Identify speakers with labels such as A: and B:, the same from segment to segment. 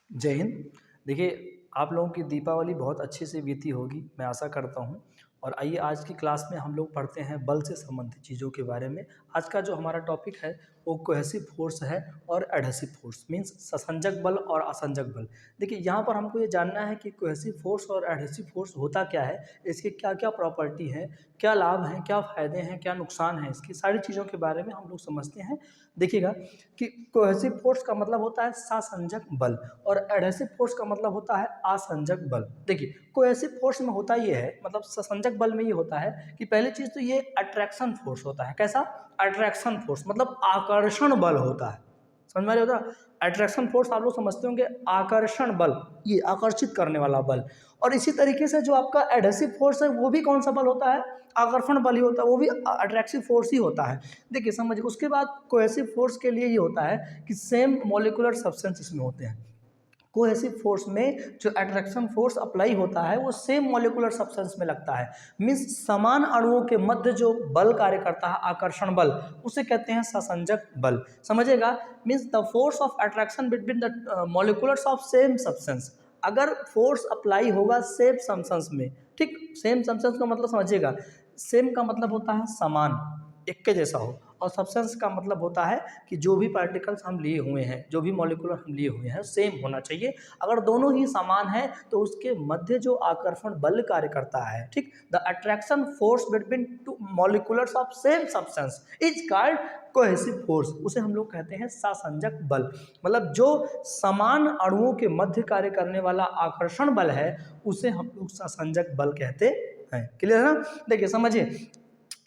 A: जय हिंद। देखिए, आप लोगों की दीपावली बहुत अच्छे से बीती होगी, मैं आशा करता हूँ। और आइए आज की क्लास में हम लोग पढ़ते हैं बल से संबंधित चीज़ों के बारे में। आज का जो हमारा टॉपिक है वो कोहेसिव फोर्स है और एडहेसिव फोर्स मींस ससंजक बल और असंजक बल। देखिए, यहाँ पर हमको ये जानना है कि कोहेसिव फोर्स और एडहेसिव फोर्स होता क्या है, इसके क्या क्या प्रॉपर्टी है, क्या लाभ हैं, क्या फ़ायदे हैं, क्या नुकसान है, इसकी सारी चीज़ों के बारे में हम लोग समझते हैं। देखिएगा कि कोहेसिव फोर्स का मतलब होता है ससंजक बल और एडहेसिव फोर्स का मतलब होता है असंजक बल। देखिए, कोहेसिव फोर्स में होता ये है, मतलब ससंजक बल में ये होता है कि पहली चीज तो ये अट्रैक्शन फोर्स होता है। कैसा? अट्रैक्शन फोर्स मतलब आकर्षण बल होता है। समझ में आ रहा होता? अट्रैक्शन फोर्स आप लोग समझते होंगे, आकर्षण बल, ये आकर्षित करने वाला बल। और इसी तरीके से जो आपका एडहेसिव फोर्स है वो भी कौन सा बल होता है? आकर्षण बल ही होता है, वो भी अट्रैक्टिव फोर्स ही होता है। देखिए समझिए, उसके बाद कोहेसिव फोर्स के लिए ये होता है कि सेम मॉलिक्यूलर सब्सटेंस इसमें होते हैं। कोहेसिव फोर्स में जो अट्रैक्शन फोर्स अप्लाई होता है वो सेम मॉलिक्यूलर सब्सटेंस में लगता है। मीन्स समान अणुओं के मध्य जो बल कार्य करता है, आकर्षण बल, उसे कहते हैं ससंजक बल। समझिएगा, means the force of attraction between the molecules of same substance. अगर फोर्स अप्लाई होगा सेम सब्सटेंस में, ठीक, सेम सब्सटेंस का मतलब समझिएगा, सेम का मतलब होता है समान, एक के जैसा हो, और सब्सटेंस का मतलब होता है कि जो भी पार्टिकल्स हम लिए हुए हैं, जो भी मॉलिक्यूलर हम लिए हुए हैं सेम होना चाहिए। अगर दोनों ही समान है तो उसके मध्य जो आकर्षण बल कार्य करता है, ठीक, the attraction force between two molecules of same substance is called cohesive force. उसे हम लोग कहते हैं ससंजक बल। मतलब जो समान अणुओं के मध्य कार्य करने वाला आकर्षण बल है उसे हम लोग ससंजक बल कहते हैं। क्लियर है ना? देखिए समझिए,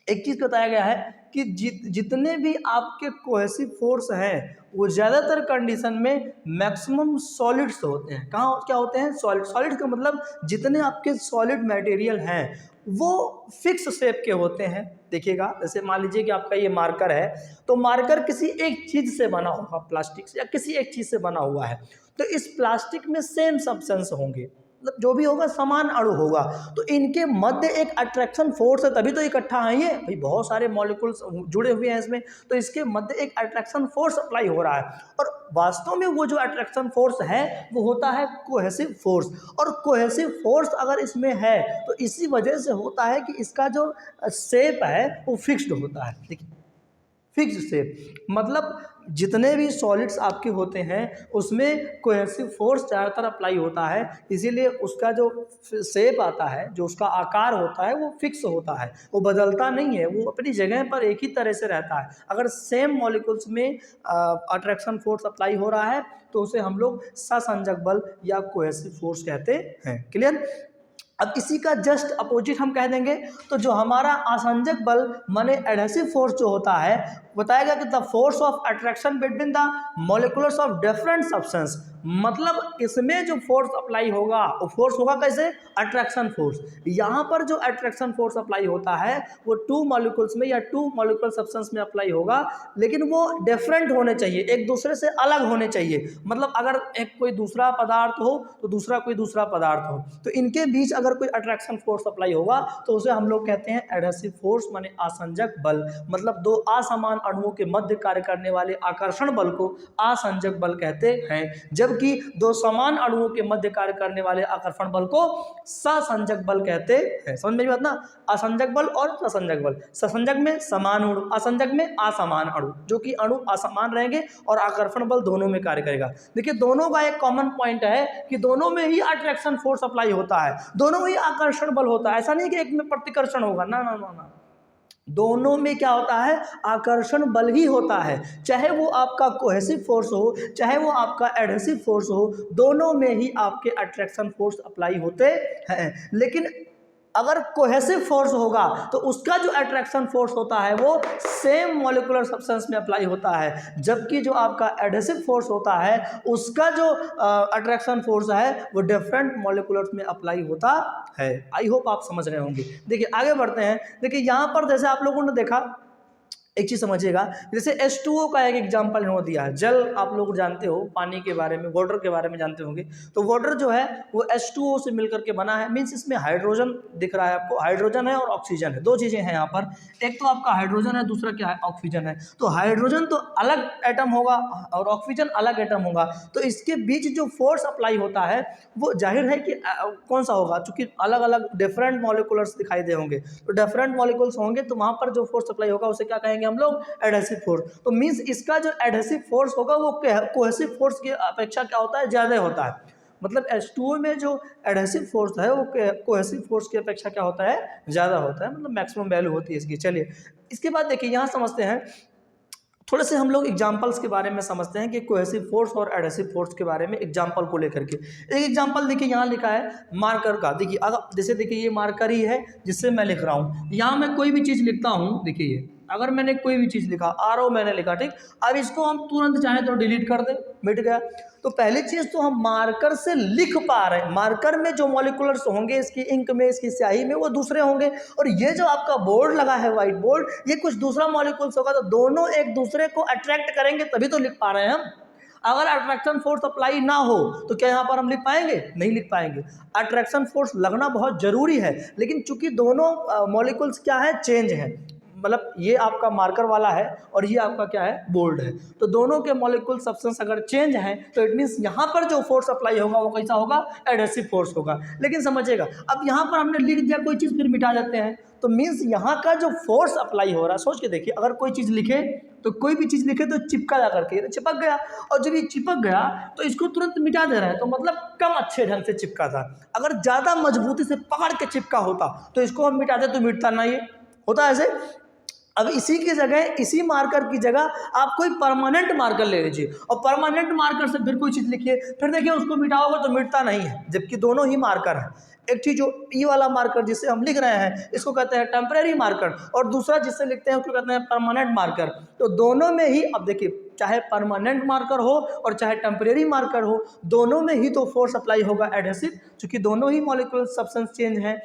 A: एक चीज बताया गया है कि जितने भी आपके कोहेसिव फोर्स हैं वो ज़्यादातर कंडीशन में मैक्सिमम सॉलिड्स होते हैं। कहाँ क्या होते हैं? सॉलिड। सॉलिड का मतलब जितने आपके सॉलिड मटेरियल हैं वो फिक्स शेप के होते हैं। देखिएगा, जैसे मान लीजिए कि आपका ये मार्कर है, तो मार्कर किसी एक चीज़ से बना होगा, प्लास्टिक से या किसी एक चीज़ से बना हुआ है, तो इस प्लास्टिक में सेम सब्सटेंस होंगे, मतलब जो भी होगा समान अणु होगा, तो इनके मध्य एक अट्रैक्शन फोर्स है, तभी तो इकट्ठा आएंगे भाई, बहुत सारे मॉलिक्यूल्स जुड़े हुए हैं इसमें, तो इसके मध्य एक अट्रैक्शन फोर्स अप्लाई हो रहा है। और वास्तव में वो जो अट्रैक्शन फोर्स है वो होता है कोहेसिव फोर्स। और कोहेसिव फोर्स अगर इसमें है तो इसी वजह से होता है कि इसका जो शेप है वो फिक्स्ड होता है। देखिए, फिक्स शेप मतलब जितने भी सॉलिड्स आपके होते हैं उसमें कोहेसिव फोर्स ज़्यादातर अप्लाई होता है, इसीलिए उसका जो शेप आता है, जो उसका आकार होता है वो फिक्स होता है, वो बदलता नहीं है, वो अपनी जगह पर एक ही तरह से रहता है। अगर सेम मॉलिक्यूल्स में अट्रैक्शन फोर्स अप्लाई हो रहा है तो उसे हम लोग ससंजक बल या कोहेसिव फोर्स कहते हैं। क्लियर? अब इसी का जस्ट अपोजिट हम कह देंगे, तो जो हमारा आसंजक बल माने एडहेसिव फोर्स जो होता है, बताएगा कि the force of attraction between the molecules of different substance. मतलब इसमें जो फोर्स अप्लाई होगा वो फोर्स होगा कैसे? Attraction force. यहाँ पर जो अट्रैक्शन फोर्स अप्लाई होता है वो टू मॉलिक्यूल्स में या टू मॉलिक्यूलर सब्सटेंस में अप्लाई होगा, लेकिन वो डिफरेंट होने चाहिए, एक दूसरे से अलग होने चाहिए। मतलब अगर एक कोई दूसरा पदार्थ हो तो दूसरा कोई दूसरा पदार्थ हो, तो इनके बीच अगर कोई अट्रैक्शन फोर्स अप्लाई होगा तो उसे हम लोग कहते हैं एडहेसिव फोर्स माने आसंजक बल। मतलब दो असमान अणुओं के मध्य कार्य करने वाले आकर्षण बल को आसंजक बल कहते हैं, जबकि दो समान अणुओं के मध्य कार्य करने वाले आकर्षण बल को ससंजक बल कहते हैं। समझ में बात ना? असंजक बल और ससंजक बल, ससंजक में समान अणु, असंजक में असमान अणु, जो कि अणु असमान रहेंगे और आकर्षण बल दोनों में कार्य करेगा। देखिए, दोनों का एक कॉमन पॉइंट है कि दोनों में ही अट्रैक्शन फोर्स अप्लाई होता है, दोनों ही आकर्षण बल होता है। ऐसा नहीं कि एक में प्रतिकर्षण होगा, ना ना ना ना, दोनों में क्या होता है? आकर्षण बल ही होता है। चाहे वो आपका कोहेसिव फोर्स हो, चाहे वो आपका एडहेसिव फोर्स हो, दोनों में ही आपके अट्रैक्शन फोर्स अप्लाई होते हैं। लेकिन अगर कोहेसिव फोर्स होगा तो उसका जो अट्रैक्शन फोर्स होता है वो सेम मॉलिक्यूलर सब्सटेंस में अप्लाई होता है, जबकि जो आपका एडहेसिव फोर्स होता है उसका जो अट्रैक्शन फोर्स है वो डिफरेंट मॉलिक्यूलर्स में अप्लाई होता है। आई होप आप समझ रहे होंगे। देखिए आगे बढ़ते हैं। देखिए यहाँ पर जैसे आप लोगों ने देखा एक चीज़ समझिएगा, जैसे H2O का एक एग्जाम्पल इन्होंने दिया है। जल आप लोग जानते हो, पानी के बारे में, वाटर के बारे में जानते होंगे। तो वाटर जो है वो H2O से मिलकर के बना है, मीन्स इसमें हाइड्रोजन दिख रहा है आपको, हाइड्रोजन है और ऑक्सीजन है, दो चीज़ें हैं यहाँ पर। एक तो आपका हाइड्रोजन है, दूसरा क्या है, ऑक्सीजन है। तो हाइड्रोजन तो अलग एटम होगा और ऑक्सीजन अलग एटम होगा, तो इसके बीच जो फोर्स अप्लाई होता है वो जाहिर है कि कौन सा होगा, चूंकि अलग अलग डिफरेंट मॉलिकुलर्स दिखाई दे होंगे, तो डिफरेंट मॉलिकुल्स होंगे, तो वहाँ पर जो फोर्स अप्लाई होगा उसे क्या कहेंगे हम लोग, एडहेसिव फोर्स। तो मीन्स इसका जो एडहेसिव फोर्स होगा वो कोहेसिव फोर्स की अपेक्षा क्या होता है, ज़्यादा होता है। मतलब H2O में जो एडहेसिव फोर्स है वो कोहेसिव फोर्स की अपेक्षा क्या होता है, ज़्यादा होता है, मतलब मैक्सिमम वैल्यू होती है इसकी। चलिए इसके बाद देखिए यहाँ समझते हैं, थोड़े से हम लोग एग्जाम्पल्स के बारे में समझते हैं कि कोहेसिव फोर्स और एडहेसिव फोर्स के बारे में एग्जाम्पल को लेकर के। एक एग्जाम्पल देखिए यहाँ लिखा है मार्कर का। देखिए अगर जैसे देखिए ये मार्कर ही है जिससे मैं लिख रहा हूँ, यहाँ मैं कोई भी चीज़ लिखता हूँ, देखिए ये अगर मैंने कोई भी चीज़ लिखा, आरओ मैंने लिखा, ठीक, अब इसको हम तुरंत चाहें तो डिलीट कर दें, मिट गया। तो पहली चीज़ तो हम मार्कर से लिख पा रहे हैं, मार्कर में जो मॉलिकुलर्स होंगे इसकी इंक में, इसकी स्याही में, वो दूसरे होंगे, और ये जो आपका बोर्ड लगा है व्हाइट बोर्ड, ये कुछ दूसरा मॉलिकुल्स होगा, तो दोनों एक दूसरे को अट्रैक्ट करेंगे तभी तो लिख पा रहे हैं हम। अगर अट्रैक्शन फोर्स अप्लाई ना हो तो क्या यहाँ पर हम लिख पाएंगे, नहीं लिख पाएंगे। अट्रैक्शन फोर्स लगना बहुत जरूरी है, लेकिन चूंकि दोनों मॉलिकुल्स क्या है, चेंज है, मतलब ये आपका मार्कर वाला है और ये आपका क्या है, बोल्ड है, तो दोनों के मॉलिक्यूल सब्सटेंस अगर चेंज हैं तो इट मीन्स यहाँ पर जो फोर्स अप्लाई होगा वो कैसा होगा, एडहेसिव फोर्स होगा। लेकिन समझिएगा, अब यहाँ पर हमने लिख दिया कोई चीज़ फिर मिटा देते हैं, तो मीन्स यहाँ का जो फोर्स अप्लाई हो रहा है, सोच के देखिए, अगर कोई चीज़ लिखे तो कोई भी चीज़ लिखे तो चिपका जा करके, चिपक गया, और जब ये चिपक गया तो इसको तुरंत मिटा दे रहा है, तो मतलब कम अच्छे ढंग से चिपका था। अगर ज़्यादा मजबूती से पकड़ के चिपका होता तो इसको हम मिटा दे तो मिटता नहीं है, होता ऐसे। अब इसी की जगह, इसी मार्कर की जगह आप कोई परमानेंट मार्कर ले लीजिए और परमानेंट मार्कर से फिर कोई चीज़ लिखिए, फिर देखिए उसको मिटाओगे तो मिटता नहीं है, जबकि दोनों ही मार्कर हैं। एक चीज जो ई वाला मार्कर जिससे हम लिख रहे हैं इसको कहते हैं टेम्परेरी मार्कर, और दूसरा जिससे लिखते हैं उसको कहते हैं परमानेंट मार्कर। तो दोनों में ही, अब देखिए, चाहे परमानेंट मार्कर हो और चाहे टेम्परेरी मार्कर हो, दोनों में ही तो फोर्स अप्लाई होगा एडहेसिव, क्योंकि दोनों ही मॉलिक्यूलर सब्सटेंस चेंज हैं।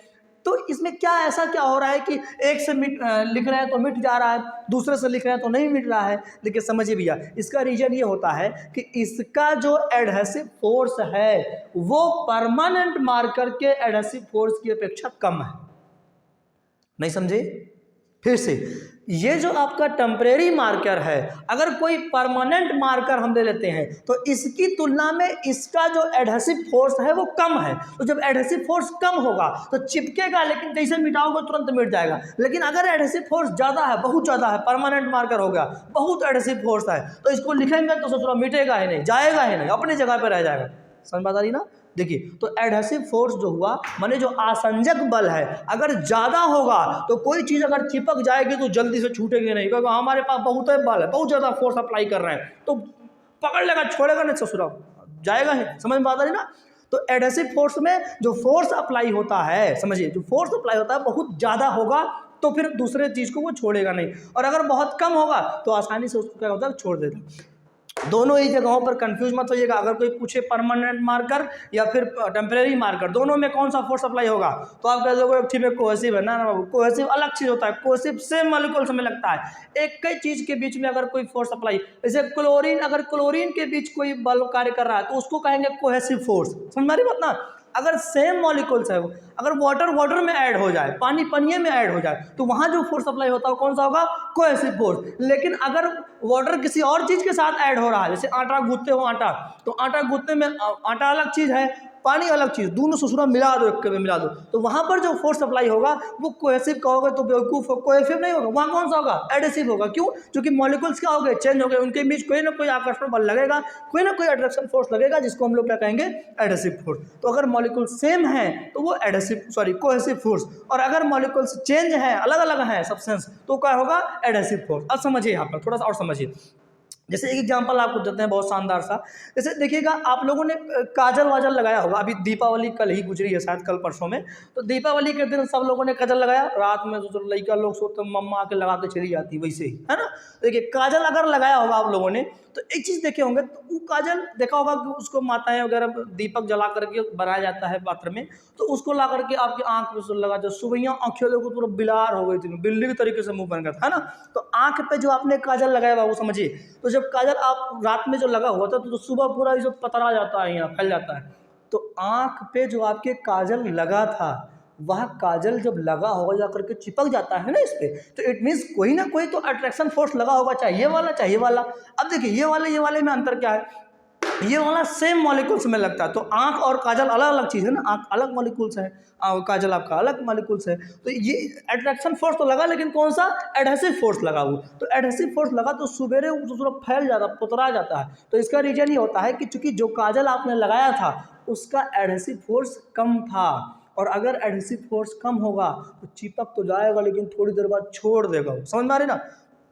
A: तो इसमें क्या ऐसा क्या हो रहा है कि एक से लिख रहे हैं तो मिट जा रहा है, दूसरे से लिख रहे हैं तो नहीं मिट रहा है। लेकिन समझिए भैया, इसका रीजन ये होता है कि इसका जो एडहेसिव फोर्स है वो परमानेंट मार्कर के एडहेसिव फोर्स की अपेक्षा कम है। नहीं समझे? फिर से, ये जो आपका टेम्परेरी मार्कर है, अगर कोई परमानेंट मार्कर हम ले लेते हैं तो इसकी तुलना में इसका जो एडहेसिव फोर्स है वो कम है। तो जब एडहेसिव फोर्स कम होगा तो चिपकेगा, लेकिन जैसे मिटाओगे तुरंत मिट जाएगा। लेकिन अगर एडहेसिव फोर्स ज़्यादा है, बहुत ज़्यादा है, परमानेंट मार्कर हो गया, बहुत एडहेसिव फोर्स है, तो इसको लिखेंगे तो सोचो मिटेगा ही नहीं, जाएगा ही नहीं, अपनी जगह पर रह जाएगा। समझ बात आ रही ना? देखिए, तो एडहेसिव फोर्स जो हुआ, माने जो आसंजक बल है, अगर ज़्यादा होगा तो कोई चीज़ अगर चिपक जाएगी तो जल्दी से छूटेगी नहीं, क्योंकि हमारे पास बहुत है बल है, बहुत ज़्यादा फोर्स अप्लाई कर रहे हैं, तो पकड़ लेगा, छोड़ेगा नहीं, ससुरा जाएगा ही। समझ में बात आ रही ना? तो एडहेसिव फोर्स में जो फोर्स अप्लाई होता है, समझिए, जो फोर्स अप्लाई होता है बहुत ज़्यादा होगा तो फिर दूसरे चीज़ को वो छोड़ेगा नहीं, और अगर बहुत कम होगा तो आसानी से उसको क्या होता है, छोड़ देगा। दोनों ही जगहों पर कंफ्यूज मत होइएगा। अगर कोई पूछे परमानेंट मार्कर या फिर टेम्परेरी मार्कर, दोनों में कौन सा फोर्स अप्लाई होगा, तो आप कह दोगे ठीक है कोहेसिव है। ना बाबू, कोहेसिव अलग चीज़ होता है, कोहेसिव सेम मॉलिक्यूल्स में लगता है। एक कई चीज़ के बीच में अगर कोई फोर्स अप्लाई, जैसे क्लोरीन, अगर क्लोरीन के बीच कोई बल कार्य कर रहा है तो उसको कहेंगे कोहेसिव फोर्स। समझ मारी बात ना? अगर सेम मॉलिक्यूल्स है, अगर वाटर वाटर में ऐड हो जाए, पानी पानी में ऐड हो जाए, तो वहाँ जो फोर्स अप्लाई होता है कौन सा होगा, कोहेसिव फोर्स। लेकिन अगर वाटर किसी और चीज़ के साथ ऐड हो रहा है, जैसे आटा गूंथते हो आटा, तो आटा गूंथने में आटा अलग चीज़ है, पानी अलग चीज़, दोनों ससुरा मिला दो, एक में मिला दो, तो वहाँ पर जो फोर्स अप्लाई होगा वो कोहेसिव का होगा। तो बेवकूफ़, कोहेसिव नहीं होगा, वहाँ कौन सा होगा, एडहेसिव होगा। क्यों? क्योंकि मॉलिक्यूल्स क्या हो गए, चेंज हो गए, उनके बीच कोई ना कोई आकर्षण बल लगेगा, कोई ना कोई अट्रैक्शन फोर्स लगेगा, जिसको हम लोग क्या कहेंगे, एडहेसिव फोर्स। तो अगर मॉलिक्यूल सेम है तो वो कोहेसिव फोर्स, और अगर मॉलिक्यूल्स चेंज है, अलग अलग हैं सब्सटेंस, तो क्या होगा, एडहेसिव फोर्स। अब समझिए, यहाँ पर थोड़ा सा और समझिए। जैसे एक एग्जांपल आपको देते हैं बहुत शानदार सा। जैसे देखिएगा, आप लोगों ने काजल वाजल लगाया होगा, अभी दीपावली कल ही गुजरी है शायद, कल परसों में। तो दीपावली के दिन सब लोगों ने काजल लगाया, रात में जो लड़का लोग सोते मम्मा आके लगा के चली जाती वैसे ही, है ना। देखिए काजल अगर लगाया होगा आप लोगों ने, तो एक चीज़ देखे होंगे, तो वो काजल देखा होगा कि उसको माताएं वगैरह दीपक जला करके बनाया जाता है पात्र में, तो उसको ला करके आपकी आंख में से लगा, जो सुबह आंखें लोगों को पूरा बिलार हो गई थी, बिल्ली के तरीके से मुंह बन गया था, है ना। तो आंख पे जो आपने काजल लगाया वो समझिए, तो जब काजल आप रात में जो लगा हुआ था, तो सुबह पूरा ये जो पतरा जाता है, यहाँ फैल जाता है। तो आंख पे जो आपके काजल लगा था, वह काजल जब लगा होगा जा करके चिपक जाता है ना इस पे, तो इट मीन्स कोई ना कोई तो अट्रैक्शन फोर्स लगा होगा, चाहे ये वाला चाहे ये वाला। अब देखिए ये वाले में अंतर क्या है, ये वाला सेम मॉलिक्यूल्स में लगता है। तो आंख और काजल अलग अलग चीज़ है ना, आंख अलग मॉलिक्यूल्स है, काजल आपका अलग मॉलिक्यूल्स है। तो ये अट्रैक्शन फोर्स तो लगा, लेकिन कौन सा, एडहेसिव फोर्स लगा हुआ। तो एडहेसिव फोर्स लगा तो सवेरे पूरा फैल जाता, पुतरा जाता है। तो इसका रीजन ये होता है कि चूंकि जो काजल आपने लगाया था उसका एडहेसिव फोर्स कम था, और अगर एडहेसिव फोर्स कम होगा तो चिपक तो जाएगा लेकिन थोड़ी देर बाद छोड़ देगा। समझ में आ रही ना,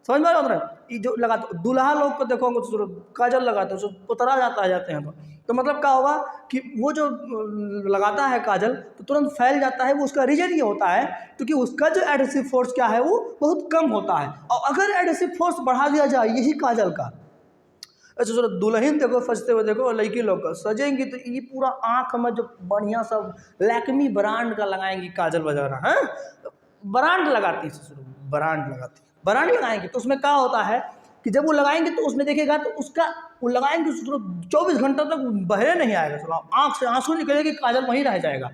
A: समझ में आ रहा है। ये जो लगाते दूल्हा लोग को देखोगे तो काजल लगाते हैं, पुतरा जाते हैं। तो मतलब क्या होगा कि वो जो लगाता है काजल तो तुरंत फैल जाता है। वो उसका रीजन ये होता है क्योंकि उसका जो एडहेसिव फोर्स क्या है वो बहुत कम होता है। और अगर एडहेसिव फोर्स बढ़ा दिया जाए यही काजल का, अच्छा चलो दुल्हन देखो सजते हुए देखो, लड़की लोग सजेंगी तो ये पूरा आँख में जो बढ़िया सब लैक्मी ब्रांड का लगाएंगी काजल वगैरह, है ब्रांड लगाती है, ब्रांड लगाएंगे। तो उसमें क्या होता है कि जब वो लगाएंगे तो उसमें देखिएगा तो उसका वो लगाएंगे 24 घंटा तक बहरे नहीं आएगा, चलो आँख से आंसू निकलेगी, काजल वहीं रह जाएगा,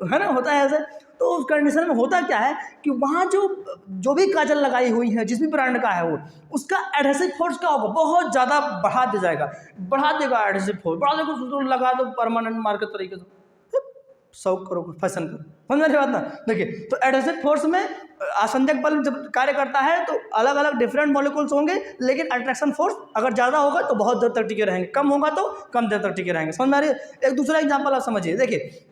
A: है ना, होता है ऐसे। तो उस कंडीशन में होता क्या है कि वहाँ जो भी काजल लगाई हुई है जिस भी ब्रांड का है वो, उसका एडहेसिव फोर्स क्या होगा, बहुत ज़्यादा बढ़ा देगा एडहेसिव फोर्स बढ़ा देगा, तो लगा दो परमानेंट मार्केट तरीके से, शौक करो फैशन करो, समझ में बात ना। देखिए तो एडहेसिव फोर्स में आसंजक बल जब कार्य करता है तो अलग अलग डिफरेंट मॉलिक्यूल्स होंगे, लेकिन अट्रैक्शन फोर्स अगर ज़्यादा होगा तो बहुत देर तक टिके रहेंगे, कम होगा तो कम देर तक टिके रहेंगे। समझ में आ रही है। एक दूसरा एग्जाम्पल आप समझिए, देखिए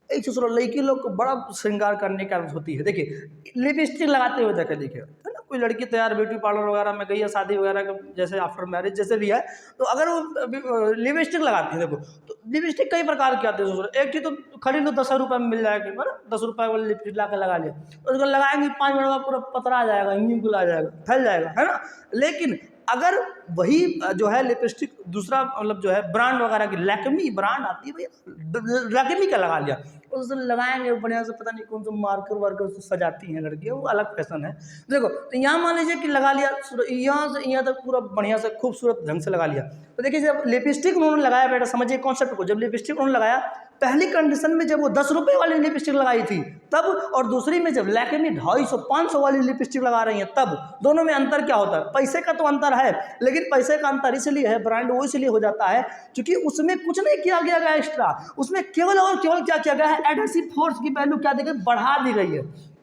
A: एक दूसरा लड़की लोग को बड़ा श्रृंगार करने की आदत होती है। देखिए लिपस्टिक लगाते हुए देखिए, है ना, कोई लड़की तैयार ब्यूटी पार्लर वगैरह में गई है, शादी वगैरह का जैसे आफ्टर मैरिज जैसे भी है, तो अगर वो लिपस्टिक लगाती है, देखो तो लिपस्टिक कई प्रकार की आती है। एक चीज़ तो खरीद लो 10 रुपये में मिल जाएगी, है ना, 10 रुपये वाली लिपस्टिक ला के लगा लिया, तो उसको लगाएंगे 5 मिनट बाद पूरा पतरा आ जाएगा, इंगी गुल आ जाएगा, फैल जाएगा, है ना। लेकिन अगर वही जो है लिपस्टिक दूसरा मतलब जो है ब्रांड वगैरह की, लैक्मी ब्रांड आती है भैया, लैक्मी का लगा लिया, उसको लगाएंगे बढ़िया से, पता नहीं कौन सा मार्कर वार्कर से सजाती हैं लड़कियाँ, वो अलग फैशन है। देखो तो यहाँ मान लीजिए कि लगा लिया, यहाँ से यहाँ तक पूरा बढ़िया से खूबसूरत ढंग से लगा लिया। तो देखिए जब लिपस्टिक उन्होंने लगाया, बेटा समझिए कॉन्सेप्ट को, जब लिपस्टिक उन्होंने लगाया पहली कंडीशन में जब वो 10 रुपये वाली लिपस्टिक लगाई थी तब, और दूसरी में जब लैक्मी 250-500 वाली लिपस्टिक लगा रही हैं तब, दोनों में अंतर क्या होता है, पैसे का तो अंतर है, लेकिन पैसे का अंतर इसलिए है, ब्रांड वो इसलिए हो जाता है क्योंकि उसमें कुछ नहीं किया गया एक्स्ट्रा, उसमें केवल और केवल क्या किया गया है, एडहेसिव फोर्स की वैल्यू क्या दी गई, बढ़ा दी गई है।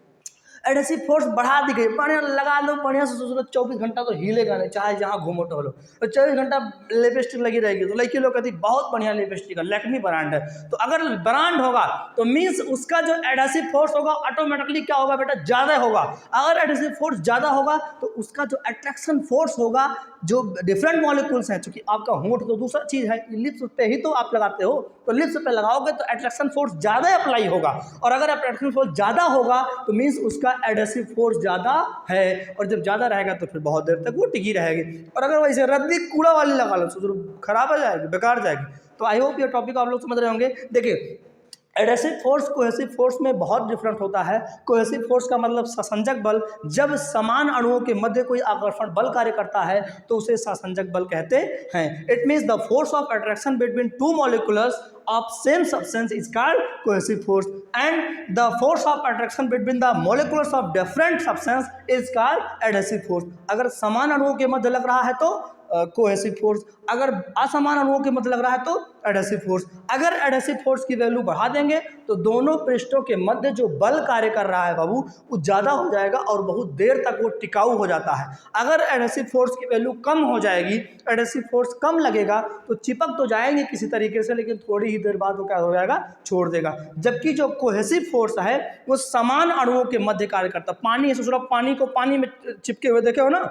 A: एडहेसिव फोर्स बढ़ा दी गई, बढ़िया लगा लो बढ़िया से, 24 घंटा तो हिलेगा नहीं, चाहे जहाँ घूमो टहलो, तो 24 घंटा लिपस्टिक लगी रहेगी। तो लड़की लोग कहती बहुत बढ़िया लिपस्टिक है, लैक्मी ब्रांड है। तो अगर ब्रांड होगा तो मीन्स उसका जो एडहेसिव फोर्स होगा ऑटोमेटिकली क्या होगा बेटा, ज़्यादा होगा। अगर एडहेसिव फोर्स ज़्यादा होगा तो उसका जो अट्रैक्शन फोर्स होगा, जो डिफरेंट मॉलिक्यूल्स हैं, क्योंकि आपका होंठ तो दूसरा चीज़ है, लिप्स पे ही तो आप लगाते हो, तो लिप्स पे लगाओगे तो अट्रैक्शन फोर्स ज़्यादा अप्लाई होगा, और अगर अट्रैक्शन फोर्स ज़्यादा होगा तो मीन्स उसका एडहेसिव फोर्स ज़्यादा है, और जब ज़्यादा रहेगा तो फिर बहुत देर तक वो टिकी रहेगी। और अगर वैसे रद्दी कूड़ा वाली लगा लो तो खराब हो जाएगी, बेकार जाएगी। तो आई होप ये टॉपिक आप लोग समझ रहे होंगे। देखिए एडहेसिव फोर्स कोहेसिव फोर्स में बहुत डिफरेंट होता है। कोहेसिव फोर्स का मतलब सासंजक बल, जब समान अणुओं के मध्य कोई आकर्षण बल कार्य करता है तो उसे सासंजक बल कहते हैं। It means the force of attraction between two molecules of same substance is called cohesive force, and the force of attraction between the molecules of different substance is called adhesive force। अगर समान अणुओं के मध्य लग रहा है तो cohesive force, अगर असमान अणुओं के मध्य लग रहा है तो एडहेसिव फोर्स। अगर एडहेसिव फोर्स की वैल्यू बढ़ा देंगे तो दोनों पृष्ठों के मध्य जो बल कार्य कर रहा है बाबू वो ज़्यादा हो जाएगा और बहुत देर तक वो टिकाऊ हो जाता है। अगर एडहेसिव फोर्स की वैल्यू कम हो जाएगी, एडहेसिव फोर्स कम लगेगा तो चिपक तो जाएंगे किसी तरीके से, लेकिन थोड़ी ही देर बाद वो क्या हो जाएगा, छोड़ देगा। जबकि जो कोहेसिव फोर्स है वो समान अणुओं के मध्य कार्य करता है। पानी है, सोच रहा पानी को पानी में चिपके हुए देखे हो ना,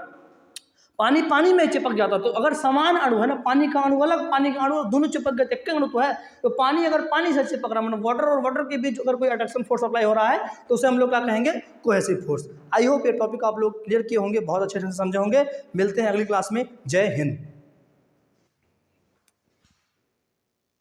A: पानी पानी में चिपक जाता। तो अगर समान अणु है ना, पानी का अणु अलग, पानी का अणु दोनों चिपक गए, एक अणु तो है, तो पानी अगर पानी से चिपक रहा है, मतलब वाटर और वाटर के बीच अगर कोई अट्रैक्शन फोर्स अप्लाई हो रहा है तो उसे हम लोग क्या कहेंगे, कोहेसिव फोर्स। आई होप ये टॉपिक आप लोग क्लियर किए होंगे, बहुत अच्छे से समझे होंगे। मिलते हैं अगली क्लास में। जय हिंद।